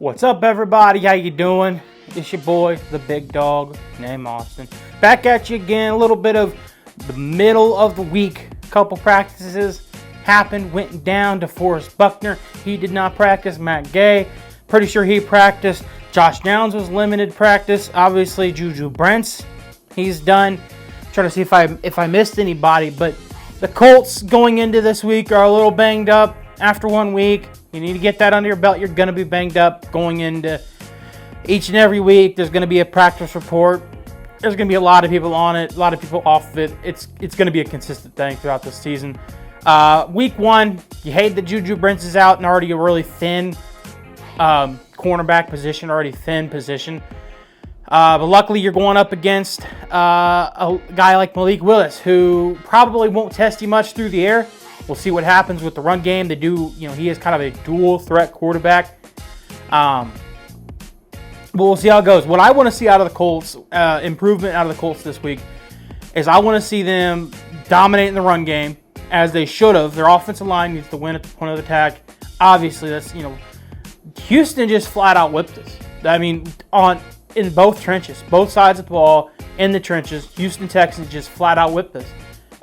What's up, everybody? How you doing? It's your boy, the big dog, named Austin. Back at you again. A little bit of the middle of the week. Couple practices happened. Went down to Forrest Buckner. He did not practice. Matt Gay, pretty sure he practiced. Josh Downs was limited practice. Obviously, Juju Brents, he's done. Trying to see if I missed anybody, but the Colts going into this week are a little banged up after 1 week. You need to get that under your belt. You're going to be banged up going into each and every week. There's going to be a practice report. There's going to be a lot of people on it, a lot of people off of it. It's going to be a consistent thing throughout the season. Week 1, you hate that Juju Brents is out and already a really thin cornerback position, already thin position. But luckily, you're going up against a guy like Malik Willis, who probably won't test you much through the air. We'll see what happens with the run game. He is kind of a dual threat quarterback. But we'll see how it goes. What I want to see out of the Colts, improvement out of the Colts this week, is I want to see them dominating the run game as they should have. Their offensive line needs to win at the point of attack. Obviously, Houston just flat out whipped us. I mean, in both trenches, both sides of the ball, in the trenches, Houston Texans just flat out whipped us.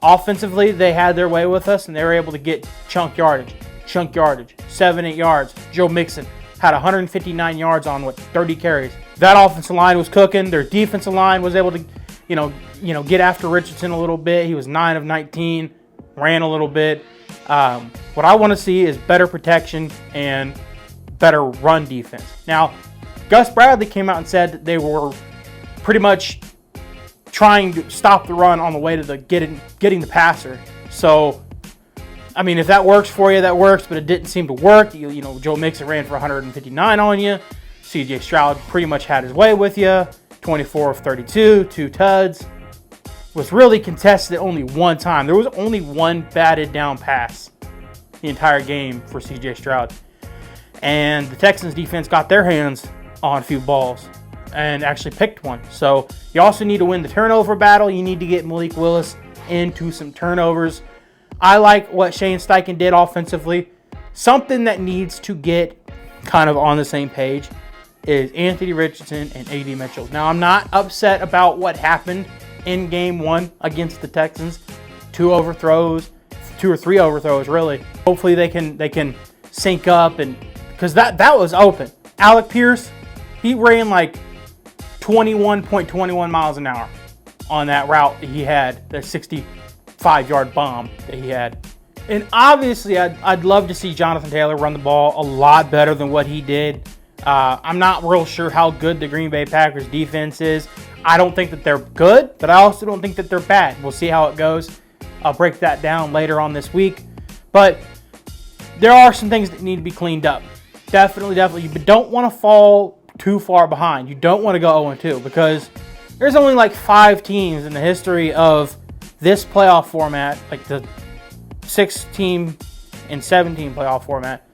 Offensively, they had their way with us, and they were able to get chunk yardage, 7-8 yards. Joe Mixon had 159 yards on 30 carries. That offensive line was cooking. Their defensive line was able to, get after Richardson a little bit. He was 9 of 19, ran a little bit. What I want to see is better protection and better run defense. Now, Gus Bradley came out and said that they were pretty much trying to stop the run on the way to the getting the passer. So, I mean, if that works for you, that works, but it didn't seem to work. Joe Mixon ran for 159 on you. CJ Stroud pretty much had his way with you. 24 of 32, 2 tuds. Was really contested only one time. There was only one batted down pass the entire game for CJ Stroud. And the Texans defense got their hands on a few balls and actually picked one. So you also need to win the turnover battle. You need to get Malik Willis into some turnovers. I like what Shane Steichen did offensively. Something that needs to get kind of on the same page is Anthony Richardson and A.D. Mitchell. Now, I'm not upset about what happened in Game 1 against the Texans. 2 or 3 overthrows, really. Hopefully they can sync up, and because that was open. Alec Pierce, he ran like 21.21 miles an hour on that route that he had, the 65-yard bomb that he had. And obviously, I'd love to see Jonathan Taylor run the ball a lot better than what he did. I'm not real sure how good the Green Bay Packers defense is. I don't think that they're good, but I also don't think that they're bad. We'll see how it goes. I'll break that down later on this week. But there are some things that need to be cleaned up. Definitely. You don't want to fall too far behind. You don't want to go 0-2 because there's only like 5 teams in the history of this playoff format, like the 6-team and 7-team playoff format.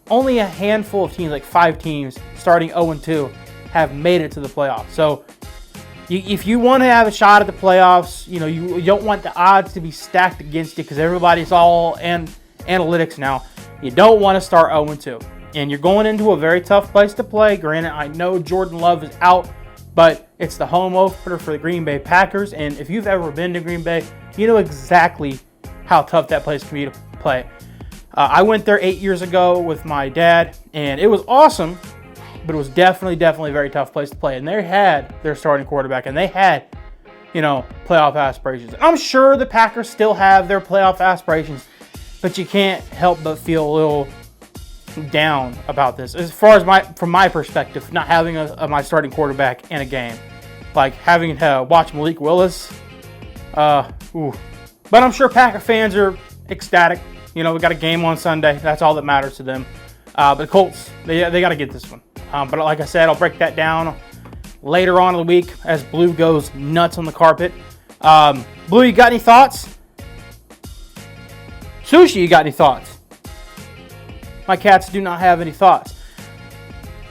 Only a handful of teams, like 5 teams, starting 0-2, have made it to the playoffs. So if you want to have a shot at the playoffs, you don't want the odds to be stacked against you because everybody's all analytics now. You don't want to start 0-2. And you're going into a very tough place to play. Granted, I know Jordan Love is out, but it's the home opener for the Green Bay Packers. And if you've ever been to Green Bay, you know exactly how tough that place can be to play. I went there 8 years ago with my dad, and it was awesome, but it was definitely a very tough place to play. And they had their starting quarterback, and they had, playoff aspirations. And I'm sure the Packers still have their playoff aspirations, but you can't help but feel a little down about this as far as from my perspective, not having my starting quarterback in a game, like having to watch Malik Willis. But I'm sure Packer fans are ecstatic. We got a game on Sunday. That's all that matters to them. But the Colts, they got to get this one. But like I said, I'll break that down later on in the week as Blue goes nuts on the carpet. Blue, you got any thoughts? Sushi, you got any thoughts? My cats do not have any thoughts.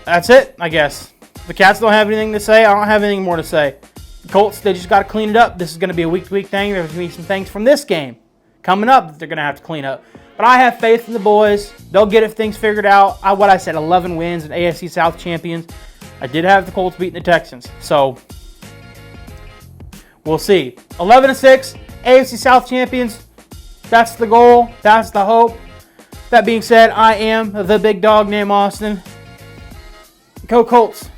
That's it, I guess. The cats don't have anything to say. I don't have anything more to say. The Colts, they just got to clean it up. This is going to be a week-to-week thing. There's going to be some things from this game coming up that they're going to have to clean up. But I have faith in the boys. They'll get things figured out. What I said, 11 wins and AFC South champions. I did have the Colts beating the Texans. So, we'll see. 11-6, AFC South champions. That's the goal. That's the hope. That being said, I am the big dog named Austin. Go Colts.